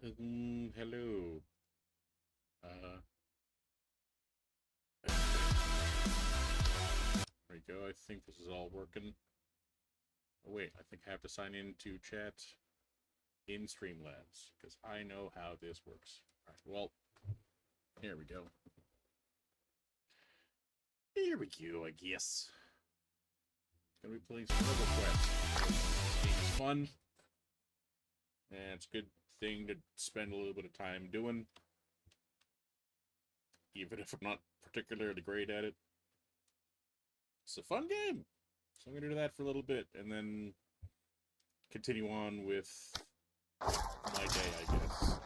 Hello. Uh, there we go. I think this is all working. Oh, wait, I think I have to sign into chat in Streamlabs, because I know how this works. Alright, well, here we go. Here we go, I guess. Gonna be playing some RoboQuest. This game's fun. And it's a good thing to spend a little bit of time doing. Even if I'm not particularly great at it. It's a fun game. So I'm gonna do that for a little bit and then continue on with my day, I guess.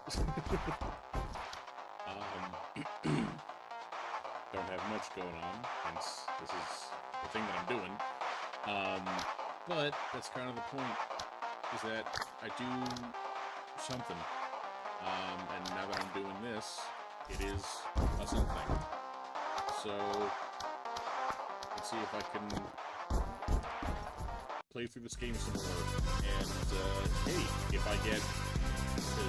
Don't have much going on, hence this is the thing that I'm doing. But that's kind of the point, is that I do something. And now that I'm doing this, it is a something. So let's see if I can play through this game some more. And hey, if I get to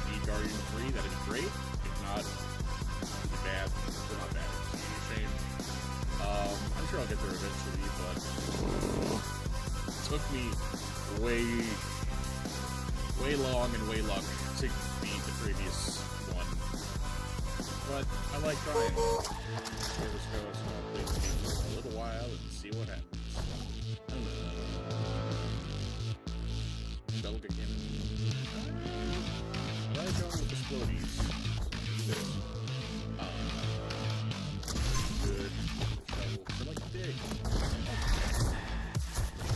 beat Guardian 3, that'd be great. If not, it'd be bad. Still not bad. It's a shame. I'm sure I'll get there eventually, but it took me way long to beat the previous one. But I like trying. Here this goes. I'll play this game for a little while and see what happens. Belga again. I like going with the explodies. Good. Shovel for like a dig.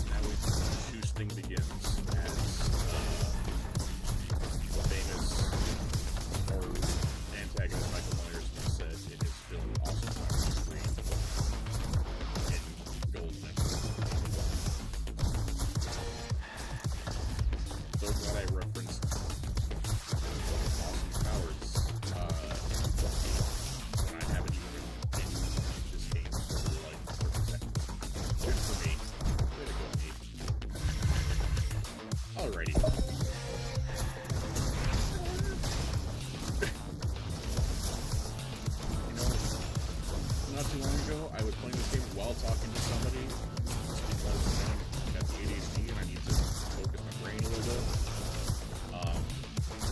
Now the juice thing begins as the famous horror antagonist Michael Myers once said in his film Awesome Powers Screen in gold member. So glad I referenced Awesome Powers when I haven't even been in this game for like 30 seconds. Good for me. Way to go, me. Alrighty. You know, not too long ago, I was playing this game while talking to somebody, just because I've got the ADHD and I need to focus my brain a little bit.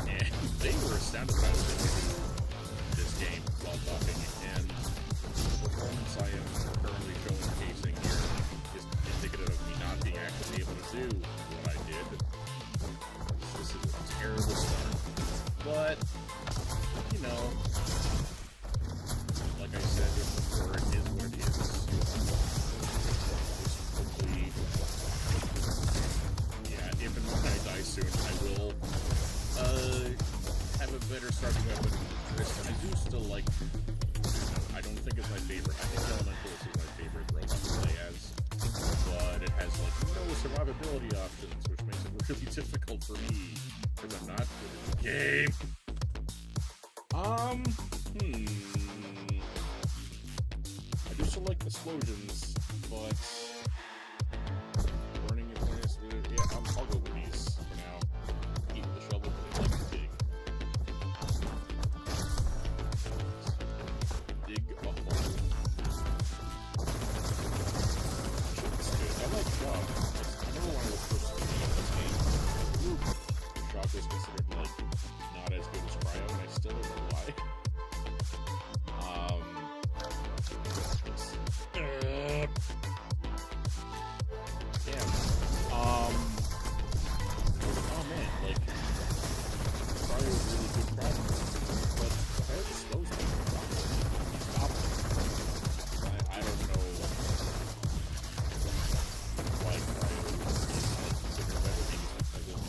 And they were astounded that I was able to do this game while talking, and the performance I am currently showcasing here is indicative of me not being actually able to do what I did. This is a terrible start. But, you know, like I said before, it is what it is. Hopefully, yeah, if and when I die soon, I will have a better starting weapon. I do still like, I don't think it's my favorite. I think Elementalist is my favorite robot to play as. But it has like no survivability options, which makes it really difficult for me because I'm not good at the game. I do still like explosions, but burning your furnace, yeah, I'll go with these for now. Keep the shovel, but I like to dig. Dig a hole. It's good. I like shock. I remember when I was first playing this game, shock was considered like not as good as cryo, and I still don't know why. Damn. Oh man, like cryo is a really good problem, but cryo just slows me. Stop it. I don't know why cryo is like considered better, maybe because of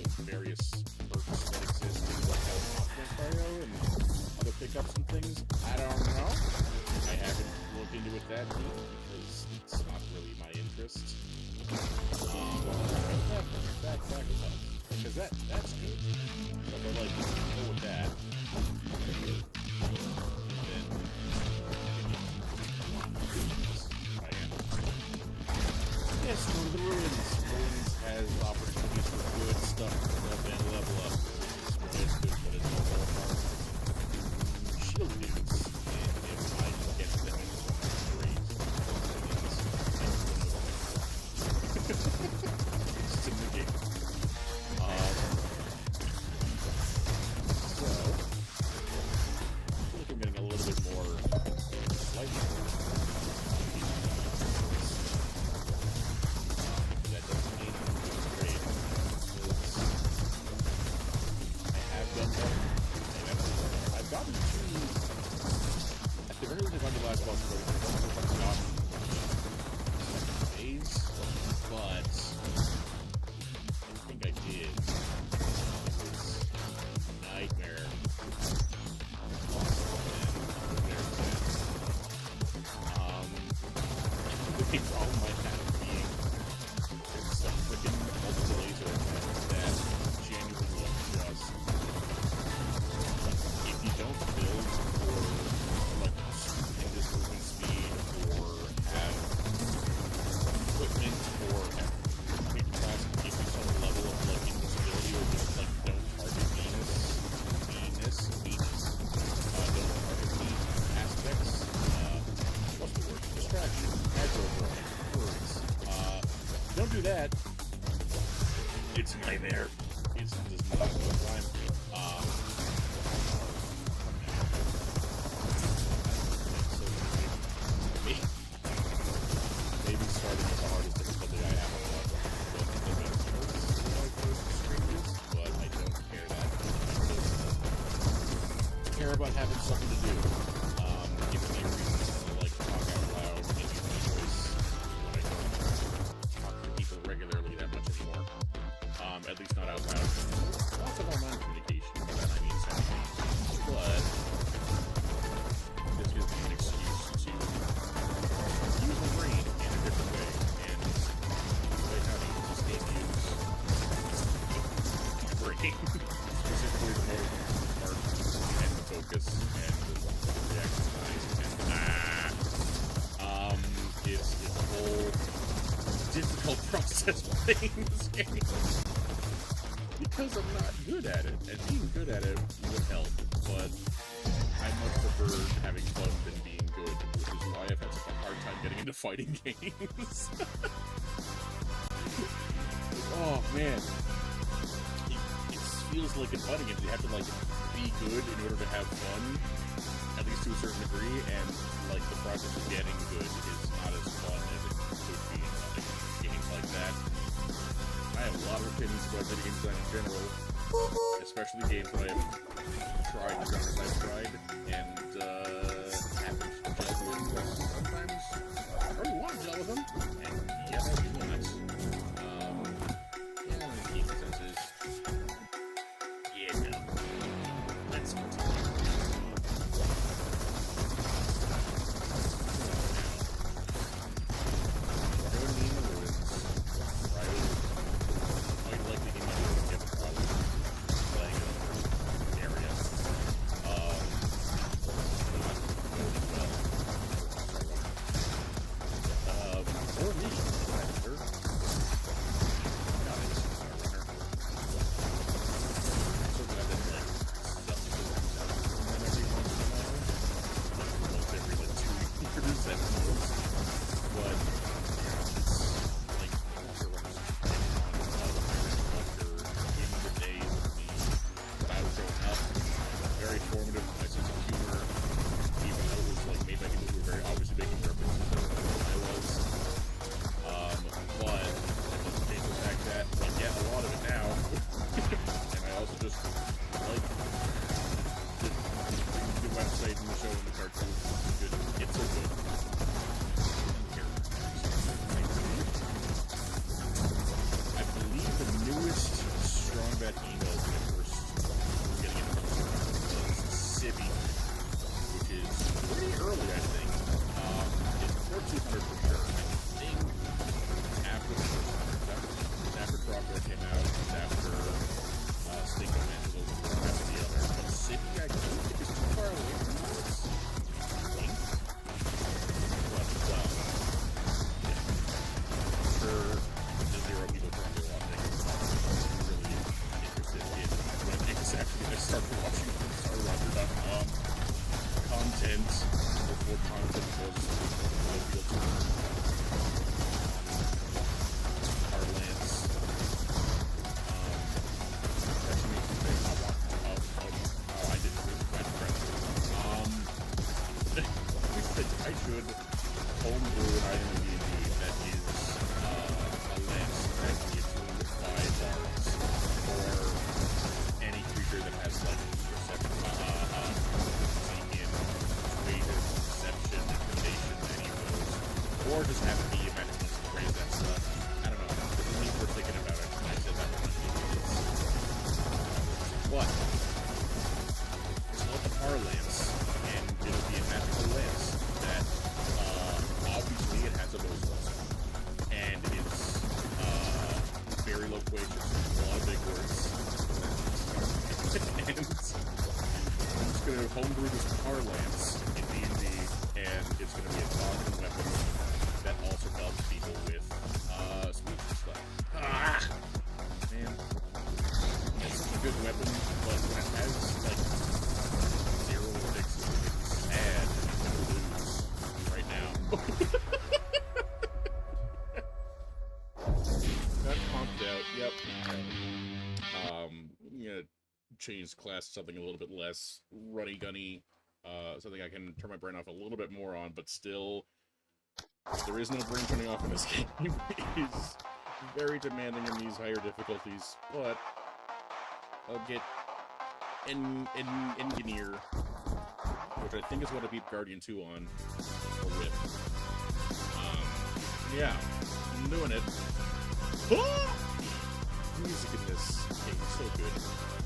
the various perks that exist in what helps optimize cryo and other pickups and things. I don't know. I haven't looked into it that deep because it's not really my interest. Because that's good. So if I like go with that, then I am. Yes, go to the ruins. Ruins has opportunities for good stuff to come up and level up. but it's all apart. Shield dudes, and if I get them into one of the grades, it's in the game. So, I feel like I'm getting a little bit more slightly more. That doesn't mean I'm doing great. I have done better. I've gotten to, at the very least, I've gotten the last boss, but I don't know if I've gotten days, but I think I did. It was nightmare. The problem I have being some freaking multiple laser attacks that genuinely just, if you don't build for like stupendous movement speed or have equipment or have quick class to give you some level of like invisibility or just like don't target don't target mean aspects, what's the word? Distraction, aggro throwing, words. Don't do that. It's a nightmare. It does not have enough time. Maybe starting with the hardest difficulty I have on the best hurts when I first stream this, but I don't care that. I care about having something to do. Giving me a reason to like talk out loud, maybe my voice when I don't talk to people regularly that much anymore. At least not out loud. Lots of online communication, by that I mean something. But this gives me an excuse to use my brain in a different way, and the way how to use this game use my brain. Specifically the motor part and the focus and the reaction time and it's a whole difficult process playing this game. Because I'm not good at it, and being good at it would help, but I much prefer having fun than being good, which is why I've had such a hard time getting into fighting games. Oh man. It feels like in fighting games you have to like be good in order to have fun, at least to a certain degree, and like the process of getting good is not as fun as it could be in like games like that. I have a lot of opinions about video games in general, especially games that I have tried and genres I've tried, and haven't dealt with sometimes. I really want to deal with them, and yes, I do not. Yeah, I don't know what the sense is. Yeah, no. Let's continue. loquacious, a lot of big words. And I'm just gonna homebrew this power lance in D&D, and it's gonna be a talking weapon that also helps people with speech and stuff. Ah! Man. It's such a good weapon, but when it has, like, 0 fixes, it's sad to lose right now. Got conked out, yep. Change class to something a little bit less runny-gunny, something I can turn my brain off a little bit more on, but still, there is no brain turning off in this game. It is very demanding in these higher difficulties, but I'll get Engineer, which I think is what I beat Guardian 2 on, or RIP. Yeah, I'm doing it. Ah! Music in this game is so good.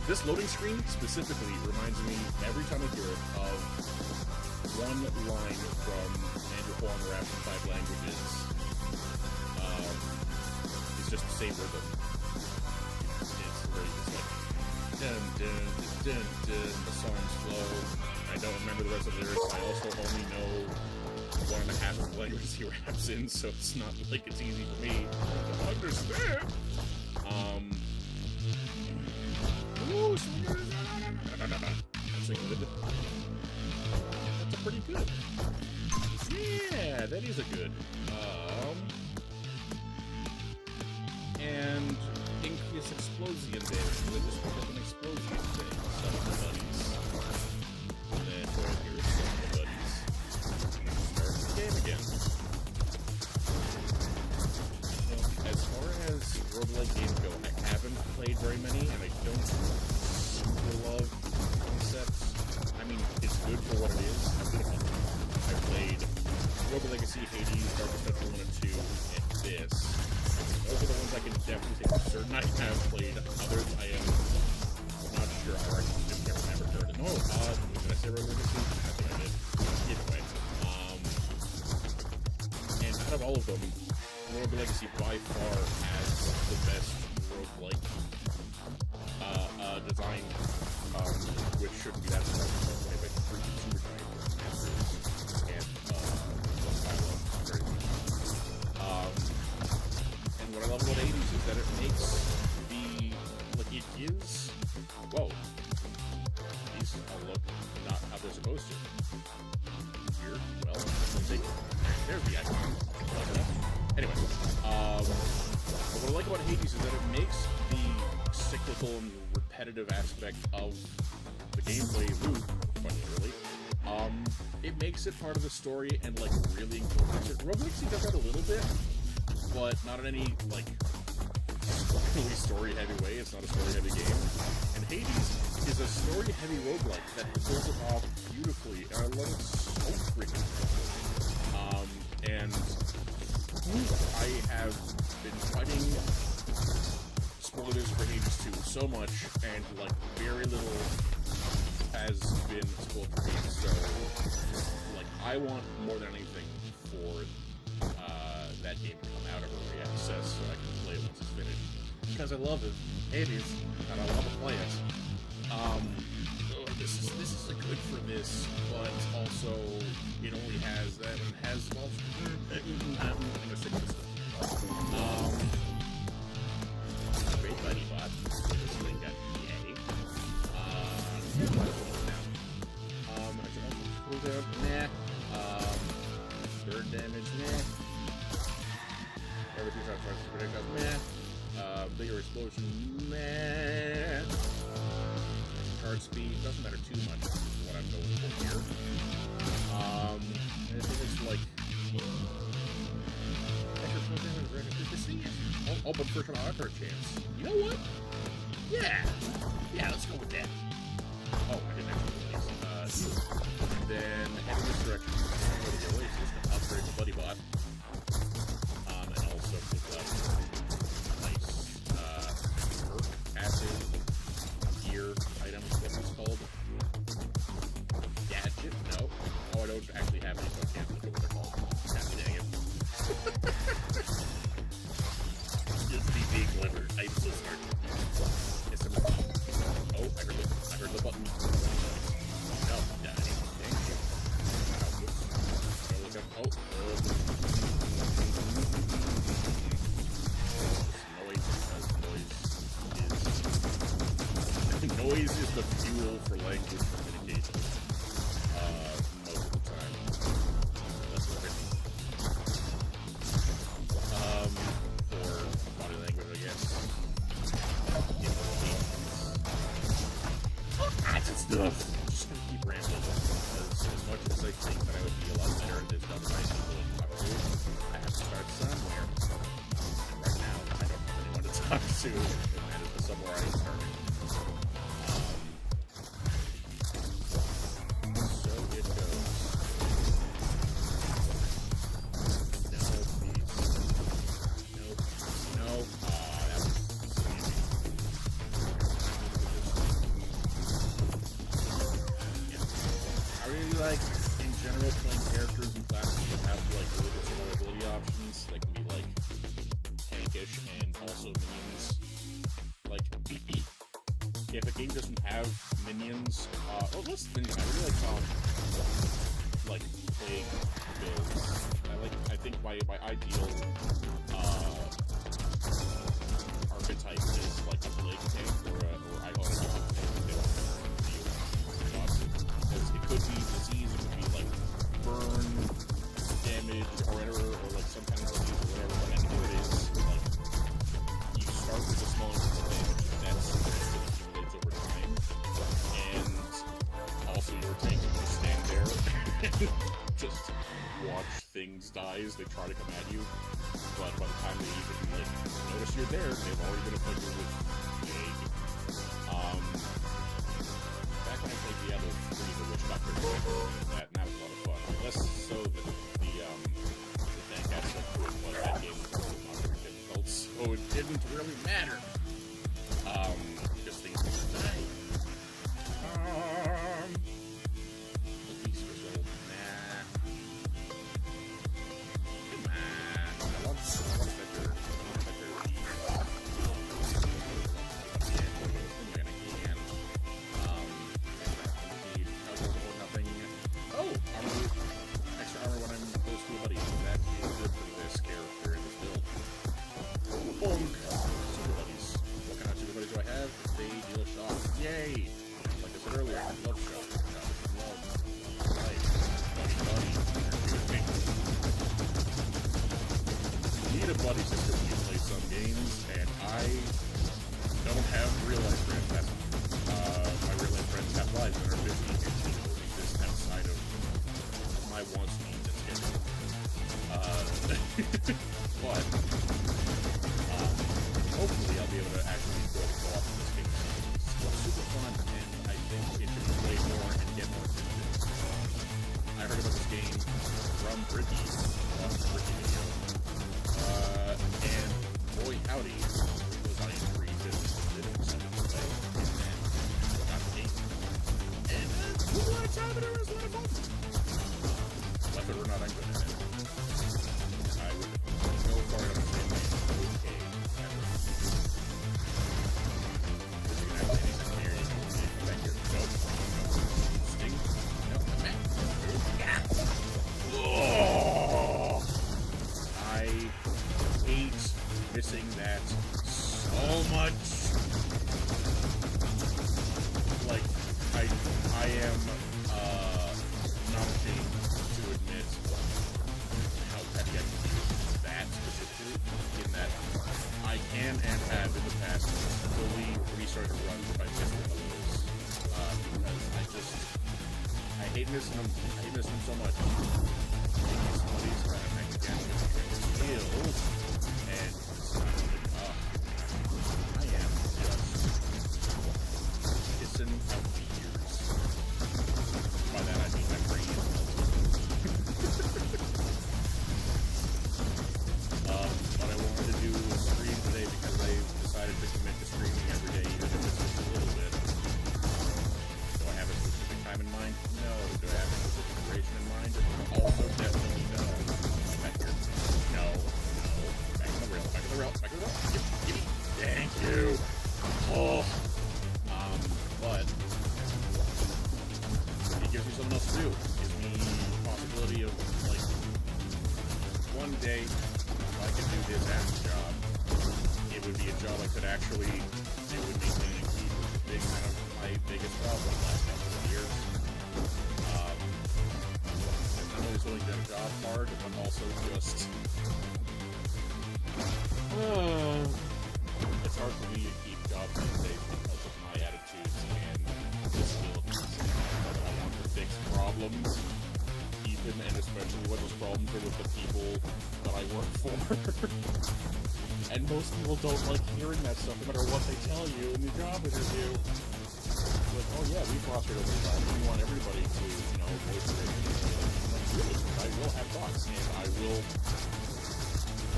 This loading screen specifically reminds me, every time I hear it, of one line from Andrew Huang Rap in 5 languages. It's just the same rhythm. It's like, dun dun dun dun dun, the song's flow. I don't remember the rest of the lyrics. I also only know 1.5 of the languages he raps in, so it's not like it's easy for me to understand. Ooh, that's a good. That's a pretty good. Yeah, that is a good. And increase explosion damage. So just pick up an explosion thing. Some of the buddies. And then here's some of the buddies. Start the game again. As far as roguelike games go, I haven't played very many, and I don't super love concepts. I mean, it's good for what it is. I played Robo Legacy, Hades, Darkest Dungeon 1 and 2, and this. Those are the ones I can definitely say for certain I have played. Others I am not sure. I just can't remember. No, did I say Robo Legacy? I think I did. Either way. And out of all of them, Rogue Legacy by far has the best roguelike design, which shouldn't be that hard. Made by 3 super giant masters and very and what I love about 80s is that it makes it is, whoa, these all look not how they're supposed to. Here, well, there's the icon. Anyway, what I like about Hades is that it makes the cyclical and repetitive aspect of the gameplay loop, quite literally, it makes it part of the story and, like, really incorporates it. Robotically does that a little bit, but not in any, like, really story-heavy way. It's not a story-heavy game. And Hades is a story-heavy roguelike that pulls it off beautifully, and I love it so freaking well. And I have been fighting spoilers for Hades 2 so much, and, like, very little has been spoiled for me, so, like, I want more than anything for that game to come out of early access so I can play it once it's finished. Because I love it. Hades, and I want to play it. This is a good for this, but also it only has that and has well. I'm gonna stick with this. Great buddy bot. This thing got yay. I should also pull down. Nah. Bird damage. Nah. Everything's on fire. Projectile. Nah. Bigger explosion. Nah. Card speed doesn't matter too much. Is what I'm going for here. I think it's like. Oh, but first an auto chance. You know what? Yeah, let's go with that. Oh, I didn't actually release. And then head in this direction. Go to the Oasis to upgrade the buddy bot. And also pick up nice perk, acid, gear items, what it's called. Gadget? No. Oh, I don't actually have any, so I can't look at what they're called. God dang it. Just the big lever types noise is the fuel for language communication. Most of the time. That's right. For body language, I guess. Just gonna keep rambling. Because as much as I think that I would be a lot better at this stuff than I talk to, I have to start somewhere. And right now, I don't have anyone to talk to, and that is somewhere I started. So it goes. No, please. Nope. No. That was easy. Yeah. I really like, in general, playing characters and classes that have like really good survivability options. They can be like tankish and also minions. Like, if a game doesn't have minions, less minions, I really like plague builds. I think my ideal archetype is like a plague tank or I don't know how to because it could be disease, it could be like burn, damage, or whatever, or like some kind of disease or whatever, but anything that is like you start with a small amount of damage and that's accumulates over time. And also your tank can just stand there and just watch things die as they try to come at you. But by the time they even like notice you're there, they've already been afflicted with plague. Back when I played Diablo 3, the Witch Doctor that, and that was a lot of fun. Less so that the tank aspect to it, but that game was not very difficult, so it didn't really matter. Because things would die. The beast was old. Nah. Come on. I want better. Extra armor when I'm close to a buddy. That is good for this character in this build. Bonk! Super buddies. What kind of super buddies do I have? They deal shock. Yay! Like I said earlier, I love shock. Love. Life. Buddy. You need a buddy system when you play some games, and I don't have real life friends. My real life friends have lives that are busy and exist outside of my wants, needs, and schedule. But hopefully I'll be able to actually go off in this game. It's super fun, and I think it should play more and get more attention. I heard about this game from Ricky on the Ricky video. And boy howdy, was I intrigued and didn't send it to play. And got the game. And what a time it was, what a fun! Whether or not I'm good at it, I would go far enough to say my okay at it. Thank you. Nope. Sting. Nope. Man. Yeah. Oh! I hate missing that so much. Like, I am not ashamed to admit how petty I can be with that specifically, in that I can and have in the past fully restarted runs if I missed one of those. Because I hate missing them. I hate missing them so much. Somebody's trying to make again with skills, and I am just pissing out the ears. By that I mean my brain. What I wanted to do was stream today because I decided to commit to streaming every day, even if it's just a little bit. Do I have a specific time in mind? No. Do I have a specific duration in mind? Also, definitely no. Back here. No. Back on the rail. Back on the rail. Back on the rail. Give me. Thank you. Oh. But it gives me something else to do. It gives me the possibility of, like, one day, if I could do this as a job, it would be a job I could actually do and maintain and keep. big kind of my biggest problem the last couple of years. I'm always willing to job hard, but also just it's hard for me to keep jobs safe because of my attitudes and disabilities. But I want to fix problems, even and especially when those problems are with the people that I work for. And most people don't like hearing that stuff, no matter what they tell you in the job interview. Like, oh yeah, we've rostered over time. We want everybody to, voice their opinion. Really, I will have thoughts, and I will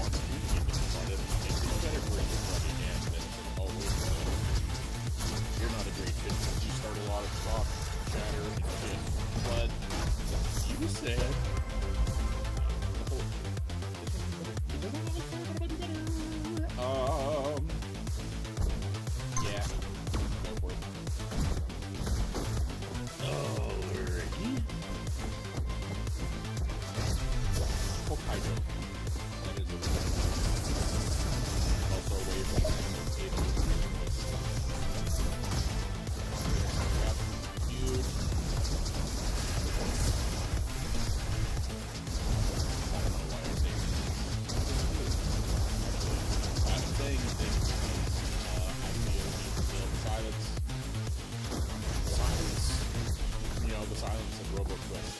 want to communicate with them, but it's better for everybody, and then it's always, you're not a great fit because you start a lot of talk, chatter, and shit. But you said, yeah, go for it. Alrighty. Hokkaido. That is a also a way from huge. I don't know why I'm saying this. I'm saying things. I feel silence. The silence of RoboQuest.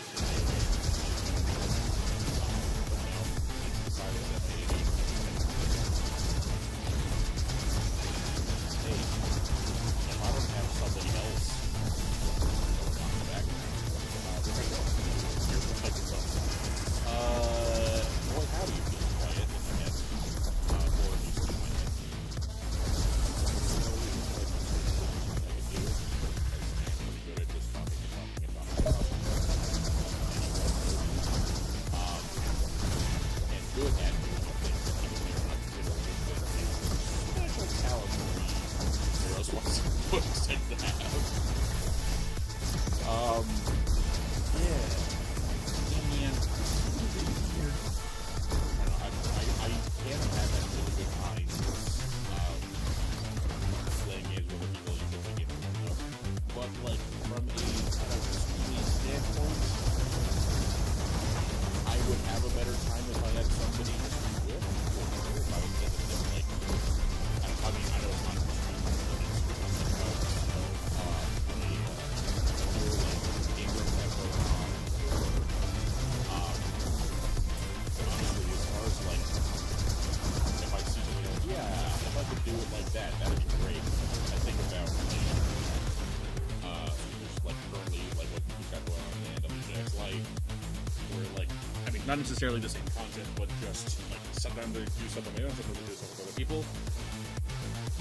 Not necessarily the same content, but just like sometimes I do stuff on my own, sometimes I do stuff with other people.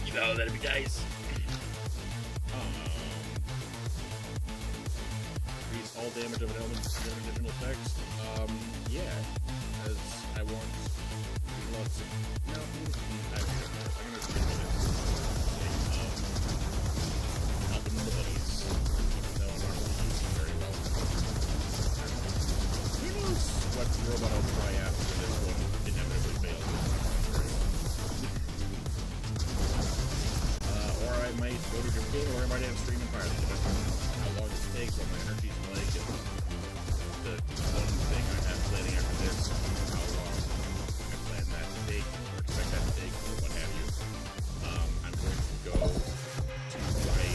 You know, that'd be nice. Increase all damage of an element to get additional effects. Yeah, as I want lots of. No, I'm gonna skip it. Helping the buddies, even though I'm not really using it very well. Who knows what robot I'll try after this one inevitably fails. Or I might go to Japan, or I might have stream entirely, depending on how long it takes, what my energy's like, and the one thing I have planning after this, how long I plan that to take, or expect that to take, or what have you. I'm going to go to my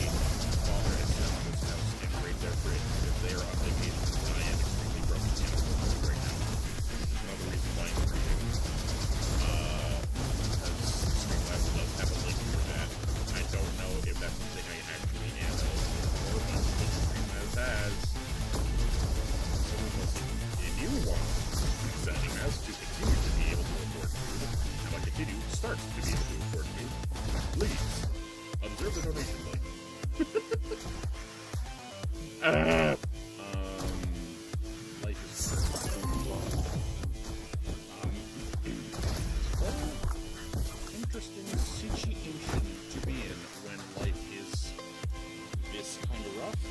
father and stepmother's house and raid their fridge, because they are on vacation, and I am extremely broken right now. Another reason why I'm reading. Because Streamlabs does have a link for that. I don't know if that's something I actually am eligible for, but Streamlabs has. So if you want setting as to continue to be able to afford food, how I continue to start to be able to afford food, please observe the donation link. Life is interesting situation to be in when life is this kind of rough.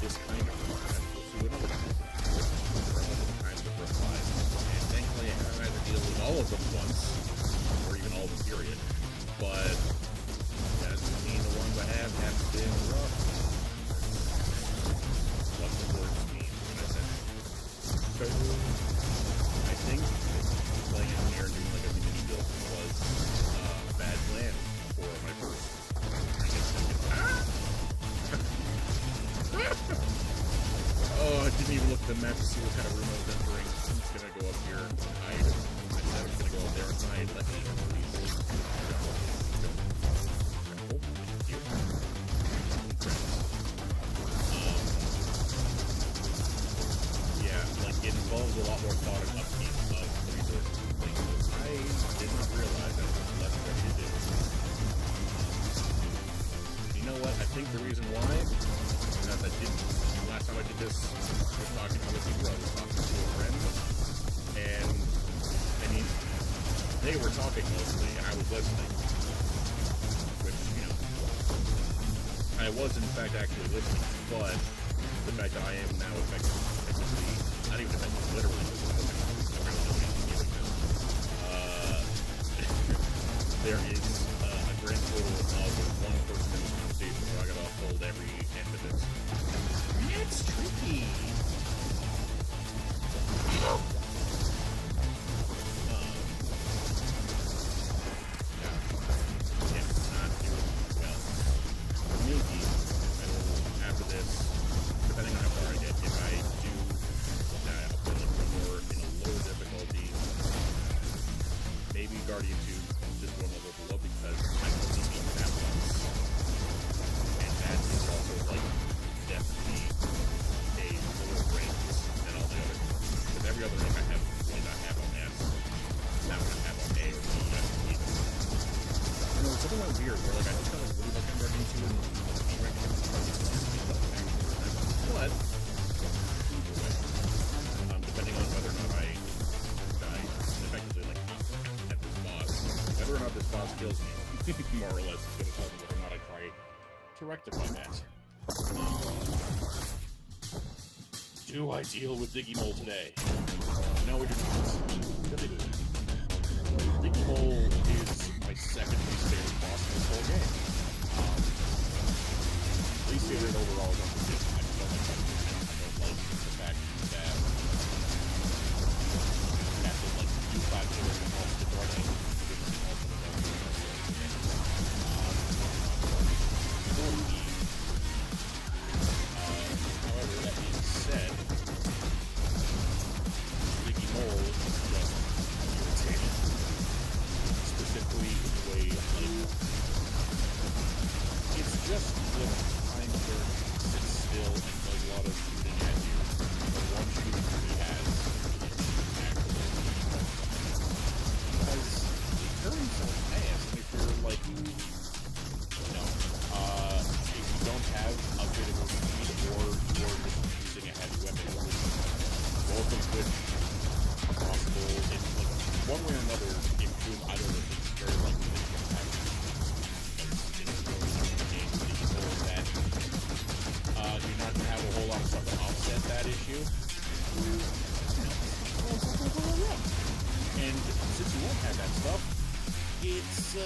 This kind of rough. We'll see what other times of rough lives. And thankfully I haven't had to deal with all of them once. I think playing out here and doing like a mini build was a bad plan for my first. Oh, I didn't even look at the map to see what kind of room I was entering. I'm just gonna go up here and hide. I said I was gonna go up there and hide. Let me, please. Yeah, like it involves a lot more thought and upkeep of resources and things. I did not realize that was less ready to do. You know what? I think the reason why is that I didn't. Last time I did this, I was talking to other people. I was talking to a friend, and I mean, they were talking mostly, and I was listening. Which, you know, I was in fact actually listening, but the fact that I am now effectively, not even effectively, literally, there is a grand total of one person in this conversation, so I gotta uphold every end of this. It's tricky. It's not doing well. Maybe I will, after this, depending on how far I get, if I do, I'll play like one more in a lower difficulty. Maybe Guardian 2, just one level below, because I only beat that once. And that is also like definitely a lower rank than all the other ones. Because every other rank I have really not have on S. Now I have on A or B. You know, it's something like weird where like I just kind of really like I'm Guardian 2 and B rank and but depending on whether or not I die effectively like at this boss, whether or not this boss kills me, more or less, is going to tell me whether or not I try to rectify that. Do I deal with Diggy Mole today? No, we do not. Diggy Mole is my second least favorite boss in this whole game. Least favorite overall is on the system. I just don't like that. I don't like the fact that you have to like do 5 kills and also the Guardian. However, that being said, Diggy Mole is just irritating. Specifically in the way, like, it's just the time where it sits still and does a lot of shooting at you. The one shooting he has is actually because it turns so fast, and if you're like, you know, if you don't have upgradable speed or you're just using a heavy weapon, both of which are possible in like one way or another. If you're doing either of those things, it's very likely that you're going to have it. Because it's a game that you know that you're not going to have a whole lot of stuff to offset that issue. And since you won't have that stuff, it's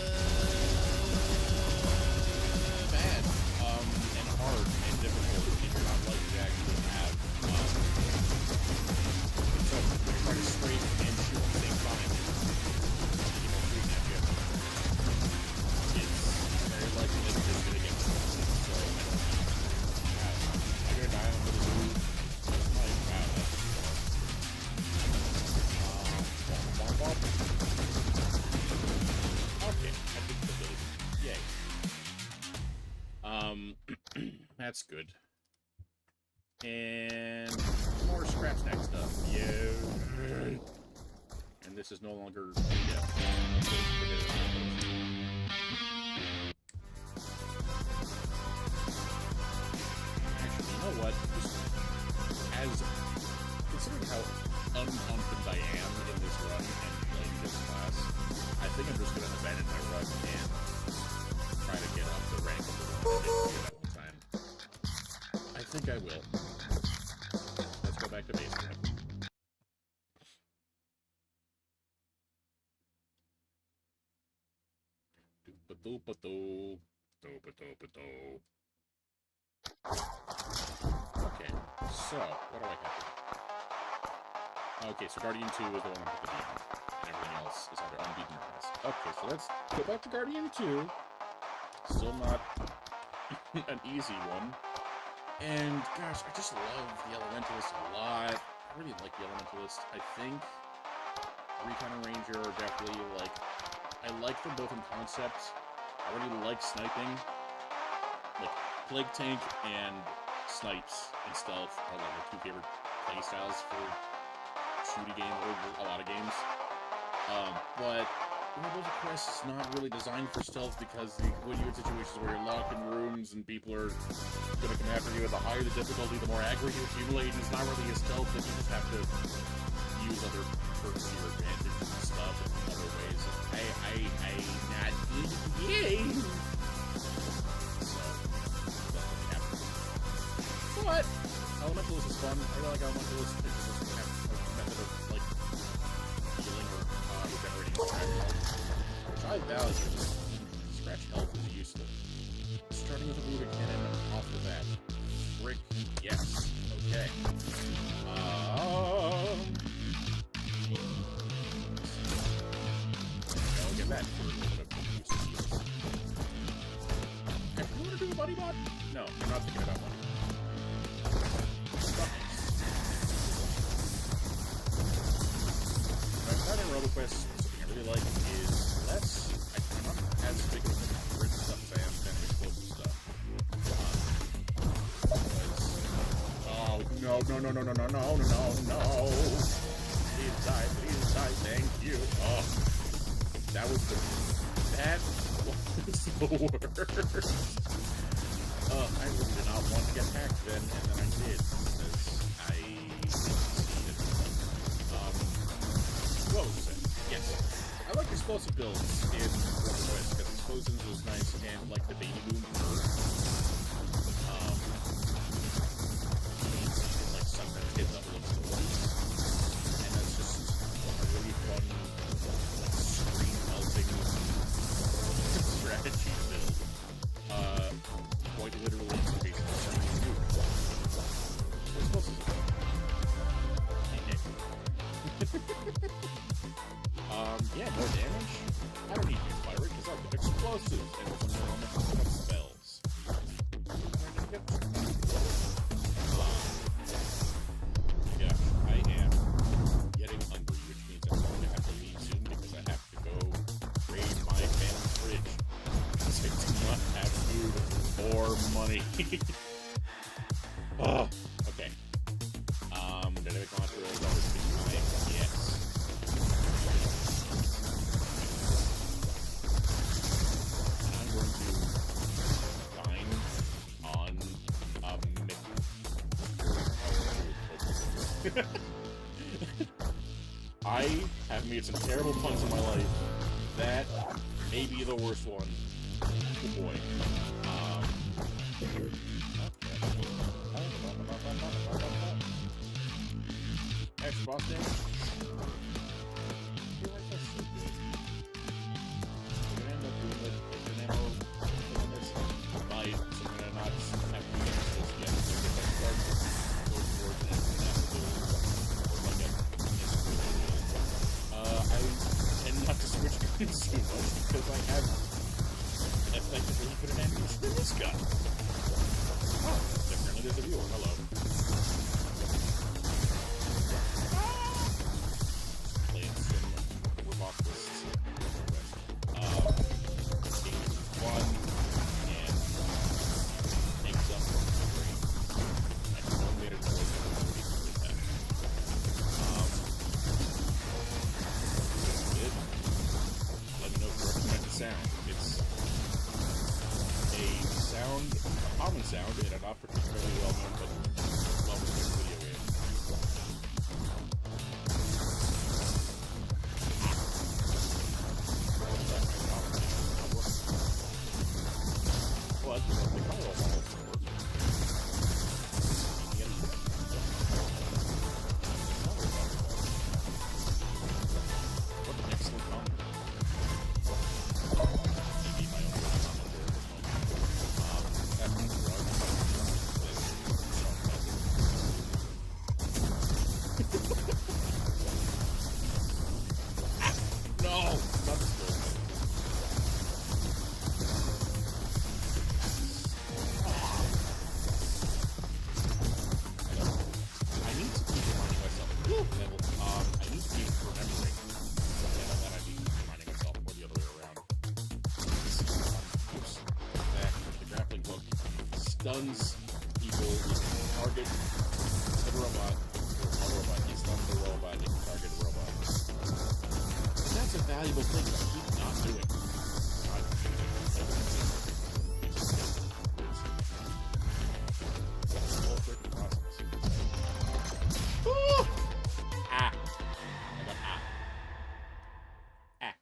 bad and hard and difficult if you're not likely to actually have so you're trying to strafe and shoot at the same time, you know, shooting at you. It's very likely that you're just gonna get killed. So I'm gonna die on the blue. Like, wow, that's okay, I did the ability. Yay. That's good. And more scrap stack stuff. Yeah. And this is no longer. Yeah. Actually, you know what? Just as considering how unconfident I am in this run and playing this class, I think I'm just gonna abandon my run and try to get up the rank a little bit that one time. I think I will. Let's go back to base camp. Doop-a-doop-a-doo. Doop-a-doop-a-doo. Okay, so, what do I have? Okay, so Guardian 2 is the one I put the D on. And everything else is either unbeaten or else. Okay, so let's go back to Guardian 2. Still not an easy one. And, gosh, I just love the Elementalist a lot. I really like the Elementalist. I think Recon and Ranger are definitely, like... I like them both in concept. I really like sniping. Like, Plague Tank and Snipes and Stealth are, like, my two favorite playstyles for shooty games, or a lot of games. But Robotically Quest is not really designed for stealth because when you're in situations where you're locked in rooms and people are going to come after you, and the higher the difficulty, the more aggro you accumulate. It's not really a stealth, but you just have to use other perks to your advantage and stuff in other ways. Not good game. So, definitely happens. But Elementalist is fun. I really like Elementalist. It just doesn't have a method of, like, healing or regenerating scratch health, which I value. Scratch health is useful. Starting with a Buddha Cannon off the bat. Frick, yes. Okay. I'll get that for a little bit of use of heals. Hey, you want to do a buddy mod? No, I'm not thinking about buddy. Roboquest, something I really like is less. I'm not as big of a grid stuff as I am kind of explosive stuff. No. Please die, thank you. Oh, that was the worst. I really did not want to get hacked then, and then I did, because I succeeded. What was it? Yes. I like explosive builds in Roboquest, because explosions was nice, and like the baby boom nerf. You can like sometimes hit level explosions. And that's just a really fun, like, screen melting strategy build. Quite literally in case of something new. So explosives are fun. Yeah, more damage? I don't need to fire it because I've got explosives and with some elemental spells. Yeah, I am getting hungry, which means I'm going to have to leave soon because I have to go raid my family's fridge. Because I do not have food or money. Oh, okay. Dynamic launcher is always been my yes. I have made some terrible puns in my life. That may be the worst one. Oh boy. Extra boss damage. I feel like that's so good. We're gonna end up doing an ammo on this. Might, so we're gonna not have to use this yet. So if I start go towards the end of the I tend not to switch guns too much because I have effectively put an end to this gun. Oh, apparently there's a viewer. Hello. Playing some Robotically. Game is fun and makes up for the brain. I just made it really with that. Let me know if you recommend the sound. It's a sound, a common sound in a not particularly well-known but well-known video game. Well, that's the firewall model doesn't work. What an excellent comment. Maybe my own comment there at this moment. That's drug. stuns people, you can target the robot, or a robot, you stun the robot, you can target a robot. But that's a valuable thing to keep not doing. Ah! I got ah.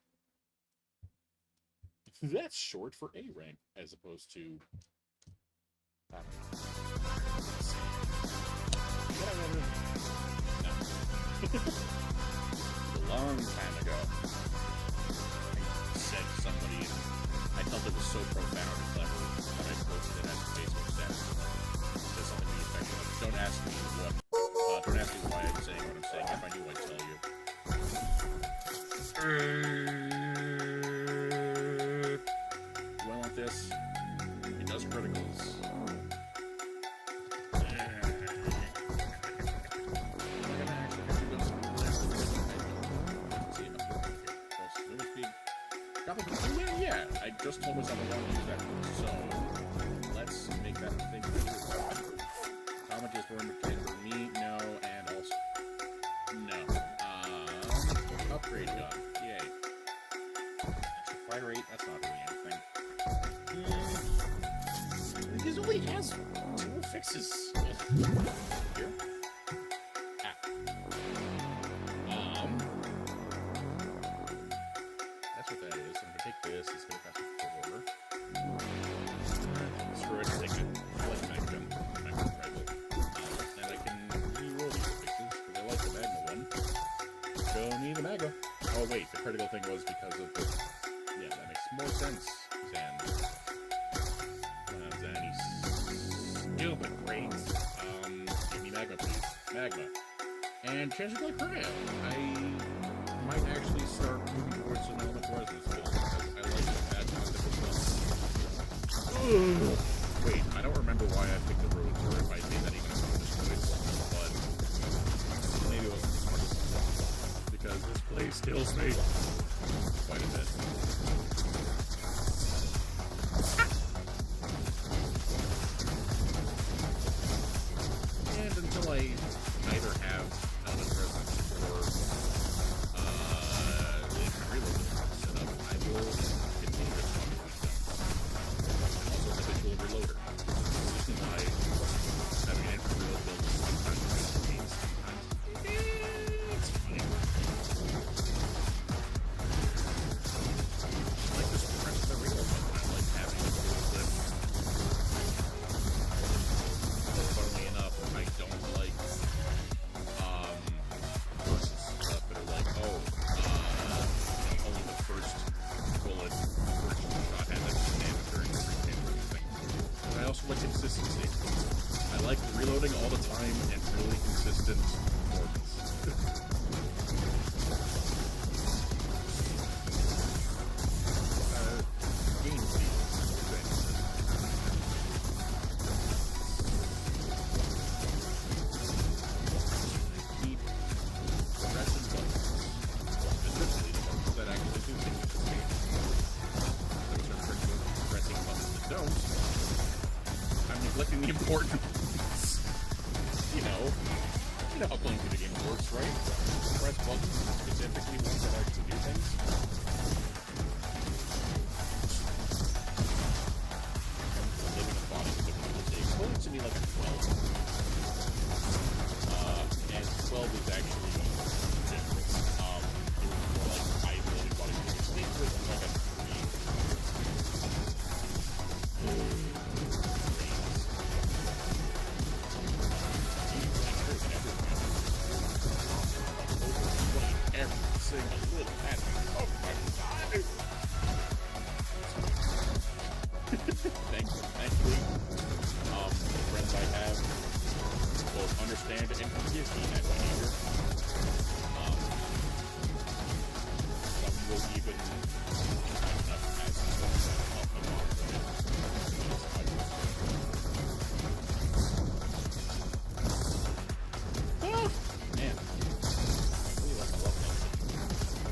That's short for A rank, as opposed to... I don't know. Did I ever... No. A long time ago, I said to somebody, and I felt it was so profound and clever that I posted it as a Facebook status. It said something to the effect of, don't ask me what... don't ask me why I'm saying what I'm saying. If I knew, I'd tell you. Do I want this? It does criticals. Yeah, I just told myself I want to use that. So, let's make that a thing. How much is for me? No, and also... No. Upgrade gun. Yay. Extra fire rate, that's not really anything. This only has 2 fixes. Here. That's what that is. I'm gonna take this, it's gonna pass it over. Screw it, take it. I like mag gun. And I can re-roll these fixes, because I like the Magma one. Show me the Magma. Oh wait, the critical thing was because of the... Yeah, that makes more sense, Zan. Zan, you stupid brains. Give me Magma, please. Magma. And change it like Cryo. I might actually start moving towards an elemental resonance because I like that concept as well. Wait, I don't remember why I picked the roads, or if I did that even in this choice, but maybe it wasn't the smartest, because this place kills me quite a bit. And until I either have elemental resonance or reload set up, I will continue this one with them. And also habitual reloader. This is why having an infinite reload build sometimes means sometimes it's funny. I like this press the reload button. I like having a full clip. Funnily enough, I don't like versus stuff that are like, oh, only the first bullet, first shot has extra damage or increased damage or anything. But I also like consistency. I like reloading all the time and really consistent performance. Game feel. Keep pressing buttons. Especially the buttons that actually do things in this game. Those are pressing buttons that don't. I'm neglecting the important ones. You know how playing video game works, right? Press buttons, specifically ones that actually do things. Living a body with different mistakes. Explain to me like a 12. And 12 is actually different. It was more like I really thought it was a mistake with like a 3. Every single little aspect of my life. Thankfully, the friends I have both understand and forgive me that behavior. Some will even have enough passes to help me along with it. Man. I really like the love language.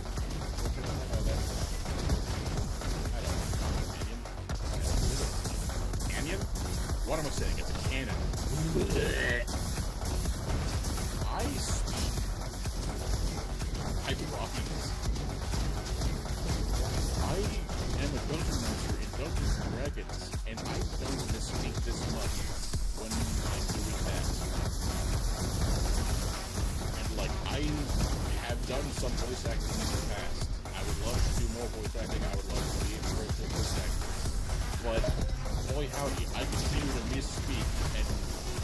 am I saying? It's a cannon. Ice. Type Rockies. I am a dungeon master in Dungeons and Dragons, and I don't misspeak this much when I'm doing that. And like, I have done some voice acting in the past. I would love to do more voice acting. I would love to be a great voice actor. But boy howdy, I continue to misspeak, and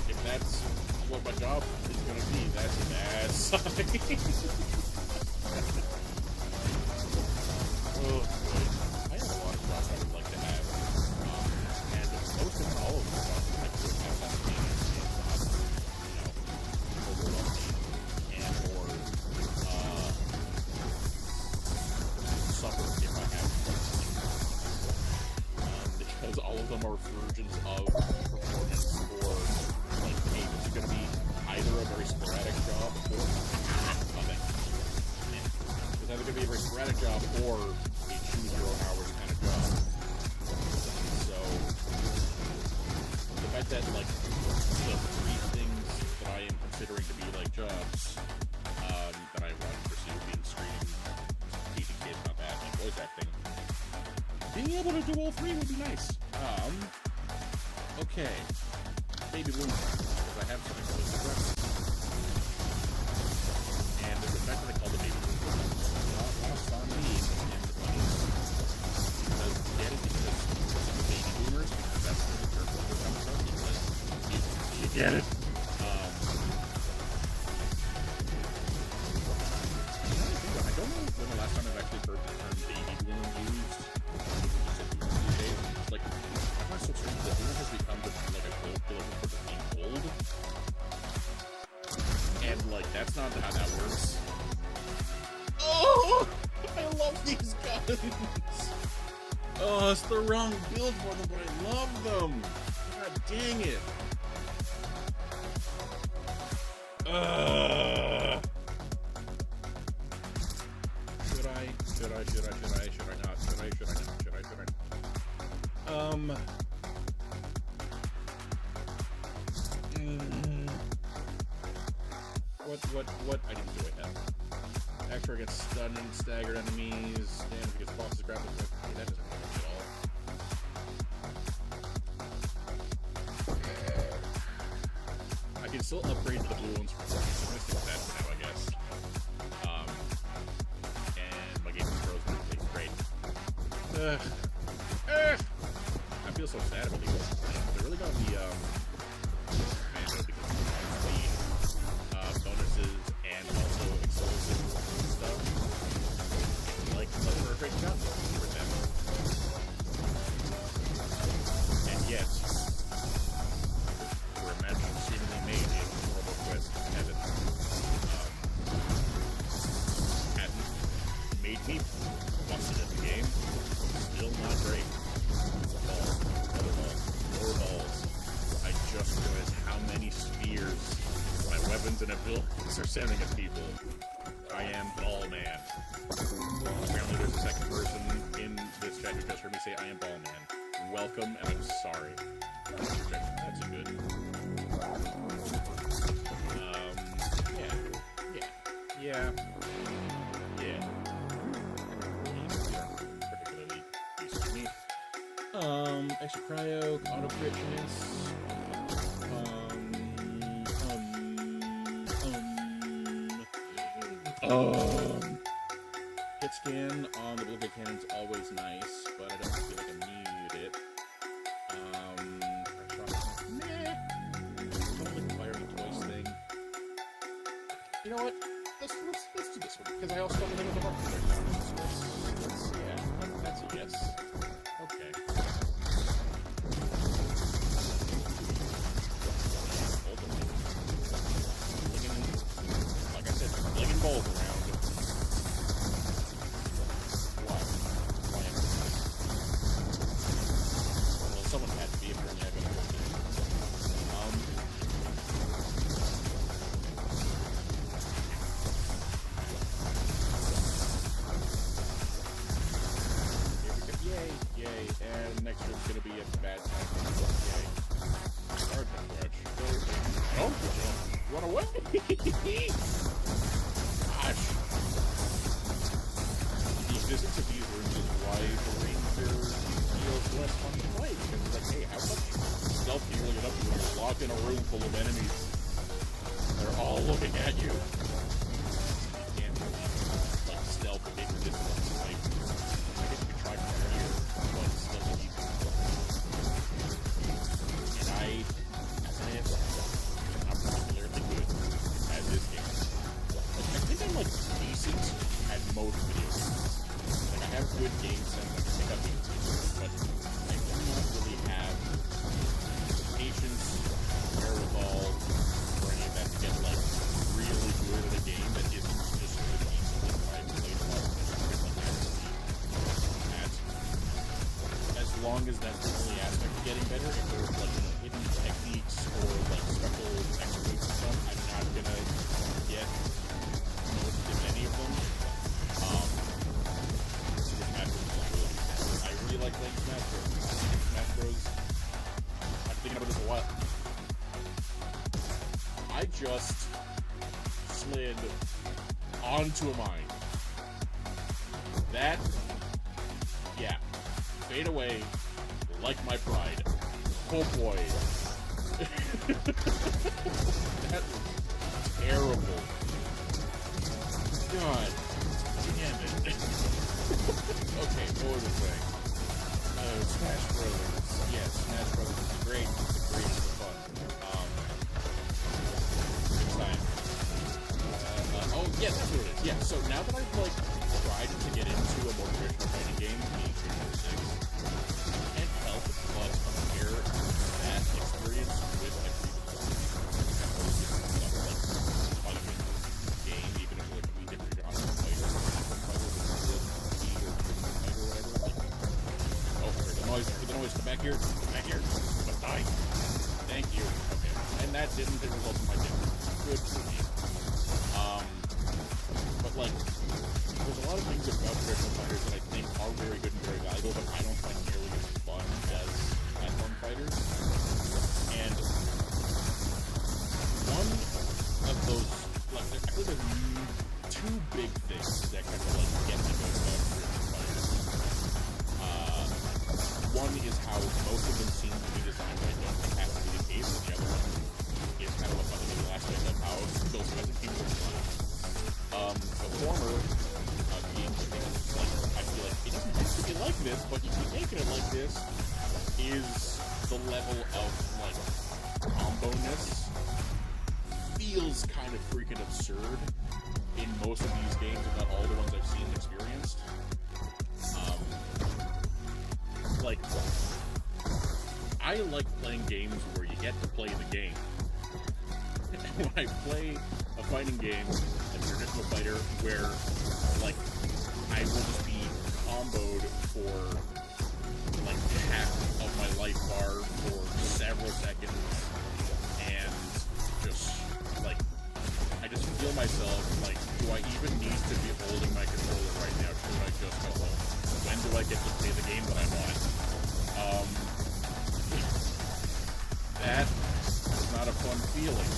if that's what my job is going to be, that's a bad sign. Oh boy, I have a lot of jobs I would like to have, and most of all of the jobs I could have that being overwhelming and or suffer if I have because all of them are versions of performance, or like, hey, it's going to be either a very sporadic job or nothing. It's either going to be a very sporadic job or a choose your own hours kind of job. So the fact that like the three things that I am considering to be like jobs that I want to pursue, being screening, teaching kids, not that, and voice acting, being able to do all three would be nice. Okay, baby bloom, because I have something called a reference. And the fact that I called it baby bloom not lost on me in the funnies. Because, get it? Because some baby boomers, because that's where the term comes from, because you get it. I don't know when the last time I've actually heard the term baby boom used. Like, I'm not so certain that boomer has become like a colloquialism for just being old. And, like, that's not how that works. Oh! I love these guns! Oh, it's the wrong build for them, but I love them! God dang it! Should I not? What items do I have? Extra against stunned and staggered enemies, damage against bosses, grapple, okay, that doesn't help at all. I can still upgrade to the blue ones for performance. I'm gonna stick with that for now, I guess. And my game controls are great. I feel so sad about these ones. They really got the Mando because of the bonuses and also exclusive stuff. Like, those are a great job for them. And yet, we're imagining seemingly made in RoboQuest heaven. Hadn't made me busted at the game. Still not great. Balls. Other balls. More balls. I just realized how many spheres my weapons and abilities are sending at people. I am Ball Man. Apparently there's a second person in this chat who just heard me say I am Ball Man. Welcome, and I'm sorry. That's a good. Yeah. Particularly useful to me. Extra cryo, auto crit chance. Hit scan on the blue cannon's always nice, but I don't feel like I need it. Don't like the fire the toys thing. You know what? Let's do this one, because I also got the name of the market right now. Yeah, that's a yes. Okay. Like I said, flinging balls around. Why? Well, someone had to be apparently. I gotta go get it. Here we go. Yay. And next one's gonna be a bad time. Yay. Hard to scratch. Don't run away! Gosh. The existence of these rooms is why the Ranger feels less fun to play. Because it's like, hey, how much stealth can you really get up to when you're locked in a room full of enemies? They're all looking at you. You can't really, like, stealth a big distance. Like, I guess you could try from here, but it's still easy. And I, as an answer, I'm particularly good at this game. Like, I think I'm, like, decent at most video games. Like, I have good game sense, I can pick up games easily, but I do not really have patience, wherewithal, or any of that to get, like, really good at a game that isn't just good decently tried to play the part that as long as that's the only aspect of getting better, if there's, like, you know, hidden techniques or, like, special exploits and stuff, I'm not gonna get most of any of them. I really like playing Smash Bros. Smash Bros. I've been thinking about this a lot. I just slid onto a mine. That, yeah, fade away like my pride. Oh boy. That was terrible. God damn it. Okay, what was I saying? Smash Brothers. Yes, Smash Brothers is great. It's great for fun. Good time. Oh, yeah, that's what it is. Yeah, so now that I've, like, tried to get into a more traditional fighting game, being Street 6, I can't help but compare that experience with my previous stuff like fighting game, even if like we different genres of fighter, the noise, come back here, but die. Thank you. Okay, and that didn't result in my death. Good for me. But like, there's a lot of things about traditional fighters that I think are very good and very valuable, but I don't find nearly as fun as platform fighters. And one of those, like, I think there's two big things that kind of like get me going about traditional fighters. One is how most of them seem to be designed, but I don't think has to be the case, and the other one is kind of a fundamental aspect of how those kinds of people are designed. The former being the thing that's like, I feel like it doesn't have to be like this, but you can make it like this, is the level of, like, combo-ness. Feels kind of freaking absurd in most of these games, if not all the ones I've seen and experienced. Like, I like playing games where you get to play the game. When I play a fighting game, a traditional fighter, where, like, I will just be comboed for, like, half of my life bar for several seconds, and just, like, I just feel myself, like, do I even need to be holding my controller right now? Should I just go home? When do I get to play the game that I want? That is not a fun feeling.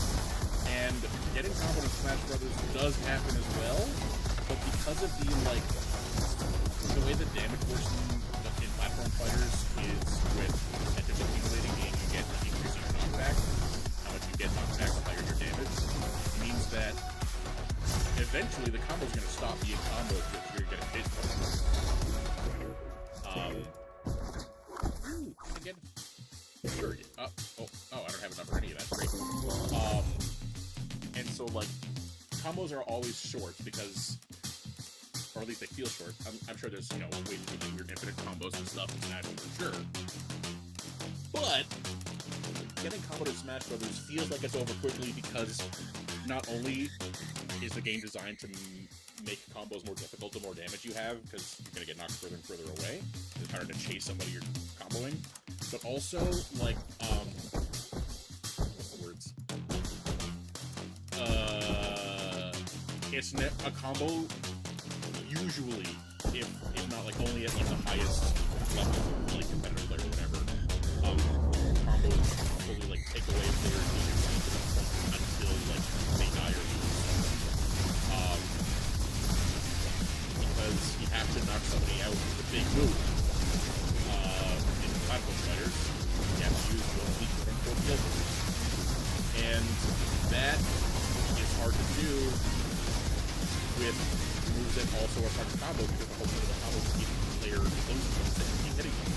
And getting combo in Smash Brothers does happen as well, but because of the way the damage works in platform fighters is with percentage accumulating, and you get an increase in your knockback, how much you get knocked back with higher your damage, means that eventually the combo's going to stop being combos if you're getting hit. Again, sure. I don't have enough for any of that. Great. And so, like, combos are always short because, or at least they feel short. I'm sure there's, you know, ways to do your infinite combos and stuff in Smash for sure. But getting comboed in Smash Brothers feels like it's over quickly because not only is the game designed to make combos more difficult the more damage you have, because you're going to get knocked further and further away. It's harder to chase somebody you're comboing. But also, like, what's the words? It's a combo usually, if not like only at like the highest level, like competitive player or whatever, combos fully like take away players' efficiency to the point until like they die or lose. Because you have to knock somebody out with a big move. In platform fighters, you have to use one of the quote-unquote kill moves. And that is hard to do with moves that also are part of the combo, because the whole point of the combo is to keep the player close to them and keep hitting them.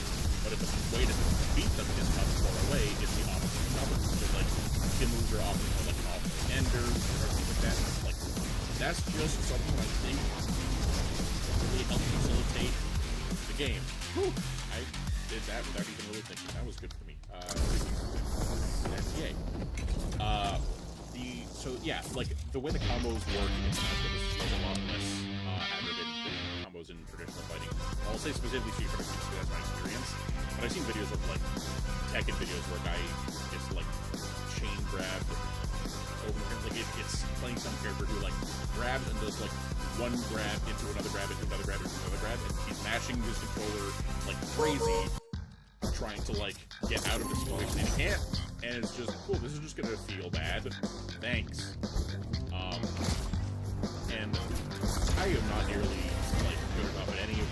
But if the way to beat them is how far away is the opposite of combo. So like skin moves are often called like off enders or things like that. Like that's just something I think really helps facilitate the game. Whew. I did that without even really thinking. That was good for me. And yay. So yeah, like the way the combos work in Smash Bros. Is like a lot less aggravated than combos in traditional fighting. I'll say specifically Street Fighter 6 because that's my experience. But I've seen videos of like Tekken videos where a guy gets like chain grabbed over and like it's playing some character who like grabs and does like one grab into another grab into another grab into another grab, and he's mashing his controller like crazy, trying to like get out of the situation, and he can't. And it's just cool. This is just gonna feel bad. Thanks. And I am not nearly like good enough at any of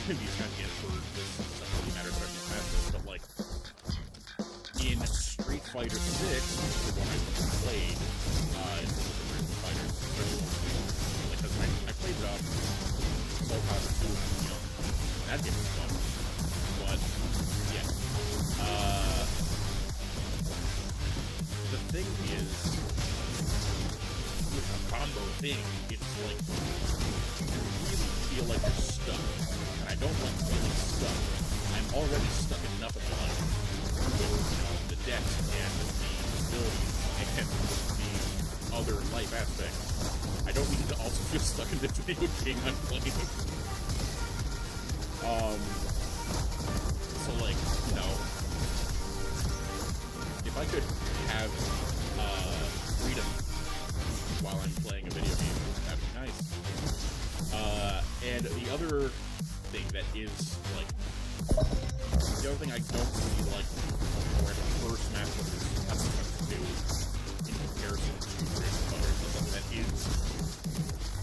these kind of games for this stuff really matters, especially Smash Bros. But like in Street Fighter 6, the one I played, in Street Fighters, like because I played Soul Calibur 2, you know, that game was fun. But yeah. The thing is, with a combo thing, it's like, you really feel like you're stuck. And I don't like feeling stuck. I'm already stuck enough in life with, you know, the debt and the abilities and the other life aspects. I don't need to also feel stuck in this video game I'm playing. So like, you know, if I could have freedom while I'm playing a video game, that'd be nice. And the other thing that is like, the other thing I don't really like when I first Smash Bros. Has something to do in comparison to traditional fighters, is something that is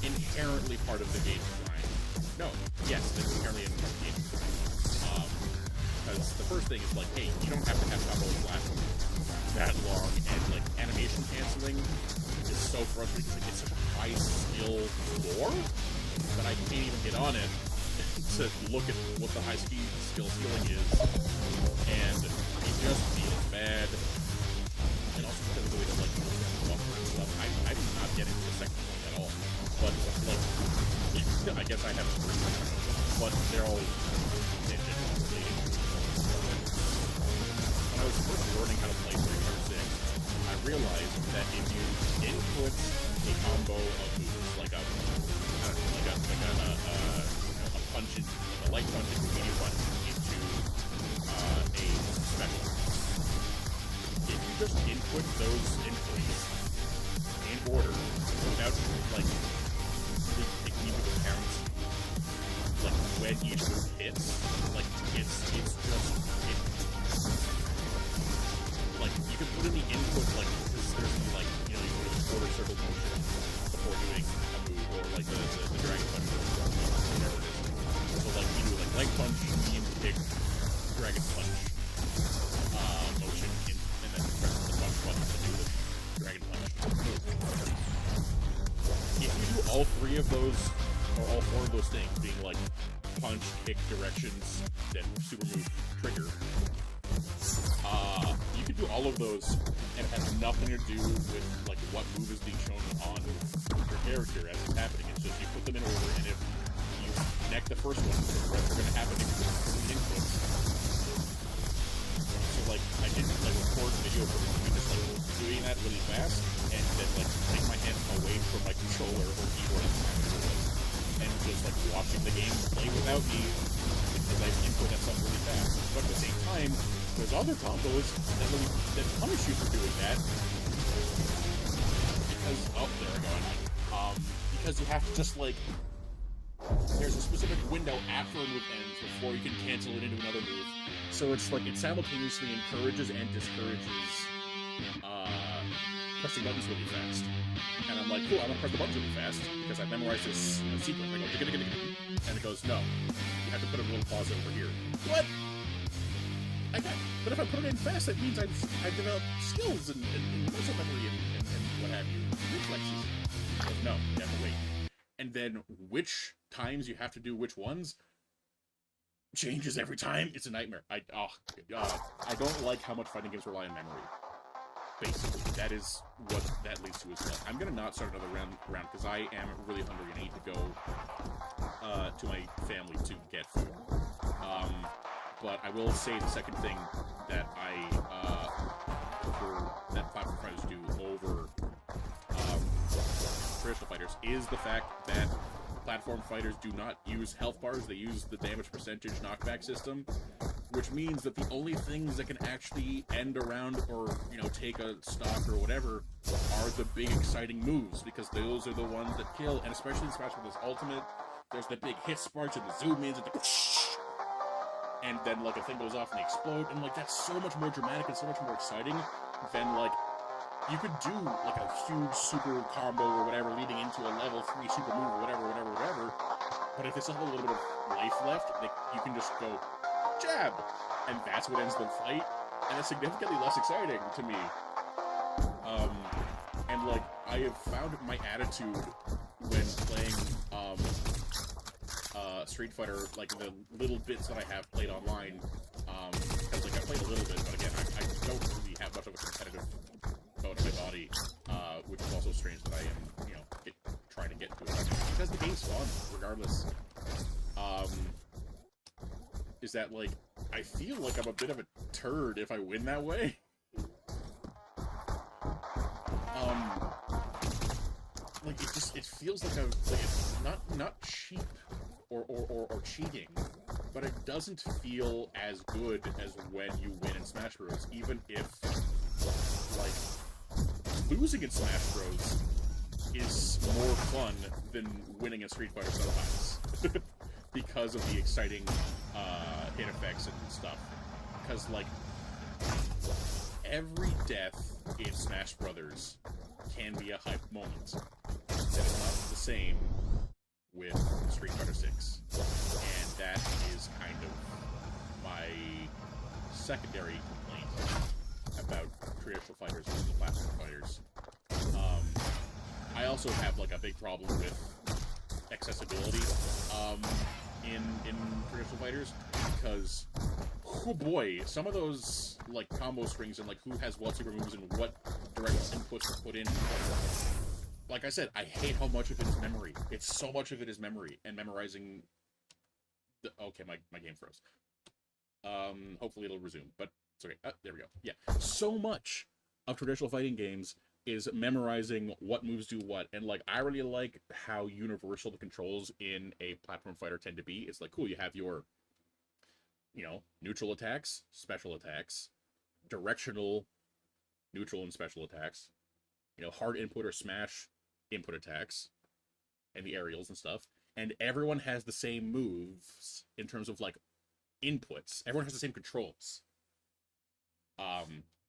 inherently part of the game design. No, yes, it's inherently part of the game design. Because the first thing is like, hey, you don't have to have combos last that long, and like animation canceling is so frustrating because like, it's such a high skill floor that I can't even get on it to look at what the high skill ceiling is, and it just feels bad. And also because of the way that like buffer and stuff, I do not get into the second one at all. But like, I guess I have three, but they're all related. When I was first learning how to play Street Fighter 6, I realized that if you input a combo of moves, like a punch, a light punch into a medium punch into a special, if you just input those inputs in order without like really taking into account like when each move hits, like it's just like you can put in the input like there's like, you know, you put a quarter circle motion before doing a move, or like the dragon punch or whatever it is. So like you do like light punch, medium kick, dragon punch motion, and then press the punch button to do the dragon punch move. If you do all three of those, or all four of those things, being like punch, kick, directions, then super move, trigger, you can do all of those, and it has nothing to do with like what move is being shown on your character as it's happening. It's just you put them in order, and if you connect the first one, the rest are going to happen if you put inputs. So like I did like record video for me just like doing that really fast, and then like take my hands away from my controller or keyboard and just like watching the game play without me because I input at something really fast. But at the same time, there's other combos that punish you for doing that because there we go. Because you have to just like there's a specific window after a move ends before you can cancel it into another move. So it's like it simultaneously encourages and discourages uh, pressing buttons really fast. And I'm like, cool, I'm gonna press the buttons really fast because I memorized this sequence. I go, and it goes, no, you have to put a little pause over here. What? But if I put it in fast, that means I've developed skills and muscle memory and what have you, reflexes. No, you have to wait. And then which times you have to do which ones changes every time. It's a nightmare. I don't like how much fighting games rely on memory. Basically, that is what that leads to as well. I'm gonna not start another round because I am really hungry and I need to go to my family to get food. But I will say the second thing that I prefer that platform fighters do over traditional fighters is the fact that platform fighters do not use health bars, they use the damage percentage knockback system, which means that the only things that can actually end a round or, you know, take a stock or whatever are the big exciting moves, because those are the ones that kill, and especially in Smash Bros. Ultimate, there's the big hit sparks and the zoom-ins and the and then, like, a thing goes off and they explode, and, like, that's so much more dramatic and so much more exciting than, like, you could do, like, a huge super combo or whatever leading into a level 3 super move or whatever, but if they still have a little bit of life left, you can just go, jab! And that's what ends the fight, and it's significantly less exciting to me. And, like, I have found my attitude when playing, Street Fighter, like, the little bits that I have played online, because, like, I played a little bit, but again, I don't really have much of a competitive bone in my body, which is also strange that I am, you know, trying to get to it. Because the game's fun, regardless. Is that, like, I feel like I'm a bit of a turd if I win that way. Like, it feels like it's not cheap or cheating, but it doesn't feel as good as when you win in Smash Bros. Even if, like, losing in Smash Bros. Is more fun than winning in Street Fighter sometimes. Because of the exciting hit effects and stuff. Because, like, every death in Smash Brothers can be a hype moment. That is not the same with Street Fighter 6. And that is kind of my secondary complaint about traditional fighters versus platform fighters. I also have, like, a big problem with accessibility in traditional fighters, because, oh boy, some of those, like, combo strings and, like, who has what super moves and what direct inputs to put in. Like I said, I hate how much of it is memory. It's so much of it is memory and memorizing. Okay, my game froze. Hopefully it'll resume, but it's okay. There we go. Yeah, so much of traditional fighting games is memorizing what moves do what, and, like, I really like how universal the controls in a platform fighter tend to be. It's like, cool, you have your, you know, neutral attacks, special attacks, directional neutral and special attacks, you know, hard input or smash input attacks, and the aerials and stuff, and everyone has the same moves in terms of, like, inputs. Everyone has the same controls.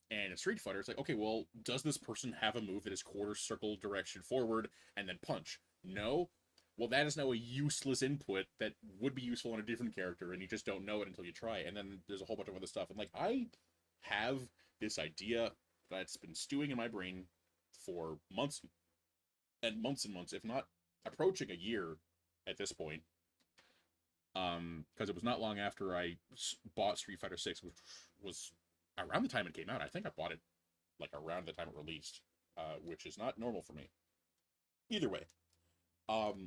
And in Street Fighter, it's like, okay, well, does this person have a move that is quarter circle direction forward and then punch? No? Well, that is now a useless input that would be useful on a different character, and you just don't know it until you try. And then there's a whole bunch of other stuff. And, like, I have this idea that's been stewing in my brain for months and months and months, if not approaching a year at this point. Because it was not long after I bought Street Fighter 6, which was around the time it came out. I think I bought it, like, around the time it released, which is not normal for me. Either way, of,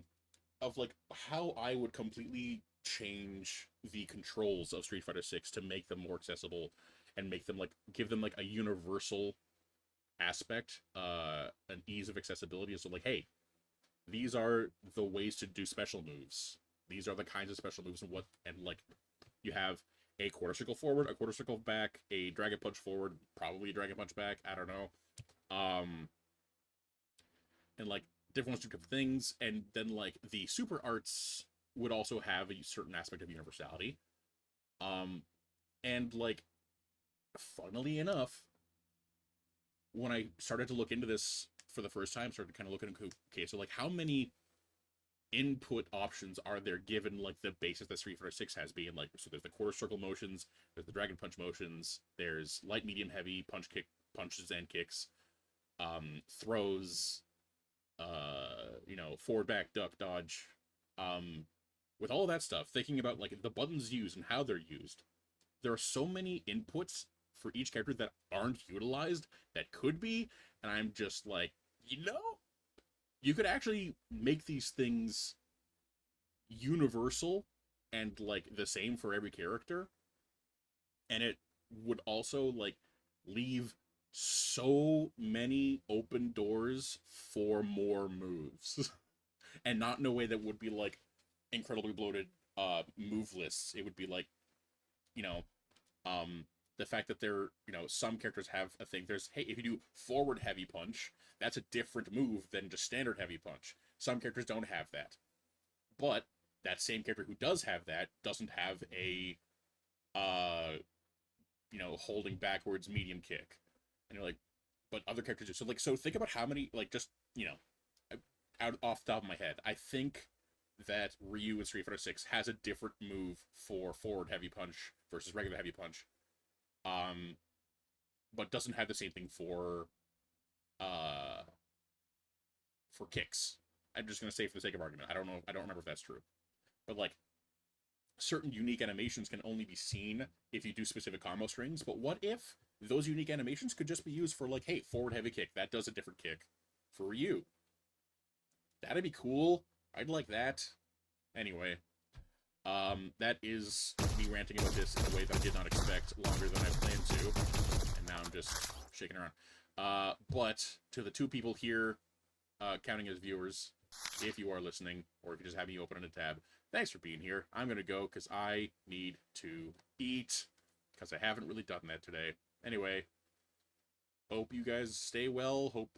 like, how I would completely change the controls of Street Fighter 6 to make them more accessible and make them, like, give them, like, a universal aspect, an ease of accessibility. So, like, hey, these are the ways to do special moves. These are the kinds of special moves and like, you have a quarter circle forward, a quarter circle back, a dragon punch forward, probably a dragon punch back, I don't know. And, like, different ones do different things, and then, like, the super arts would also have a certain aspect of universality. Um, and like, funnily enough, when I started to look into this for the first time, started kind of looking, okay, so like, how many input options are there given like the basis that Street Fighter 6 has being like, so there's the quarter circle motions, there's the dragon punch motions, there's light, medium, heavy, punches and kicks, throws, forward, back, duck, dodge. Um, with all of that stuff, thinking about like the buttons used and how they're used, there are so many inputs for each character that aren't utilized that could be, and I'm just like, you could actually make these things universal and like the same for every character, and it would also like leave so many open doors for more moves. And not in a way that would be like incredibly bloated move lists. It would be like, you know, um the fact that some characters have a thing. There's, hey, if you do forward heavy punch, that's a different move than just standard heavy punch. Some characters don't have that. But that same character who does have that doesn't have a holding backwards medium kick. And you're like, but other characters do. So like, so think about how many, like, just, out off the top of my head, I think that Ryu in Street Fighter 6 has a different move for forward heavy punch versus regular heavy punch. But doesn't have the same thing uh for kicks. I'm just gonna say for the sake of argument. I don't know. I don't remember if that's true. But like, certain unique animations can only be seen if you do specific combo strings. But what if those unique animations could just be used for like, hey, forward heavy kick, that does a different kick for Ryu. That'd be cool. I'd like that. Anyway, that is me ranting about this in a way that I did not expect, longer than I planned to, and now I'm just shaking around. But to the two people here, counting as viewers, if you are listening, or if you just have me open in a tab, thanks for being here. I'm gonna go because I need to eat, because I haven't really done that today. Anyway, hope you guys stay well. Hope,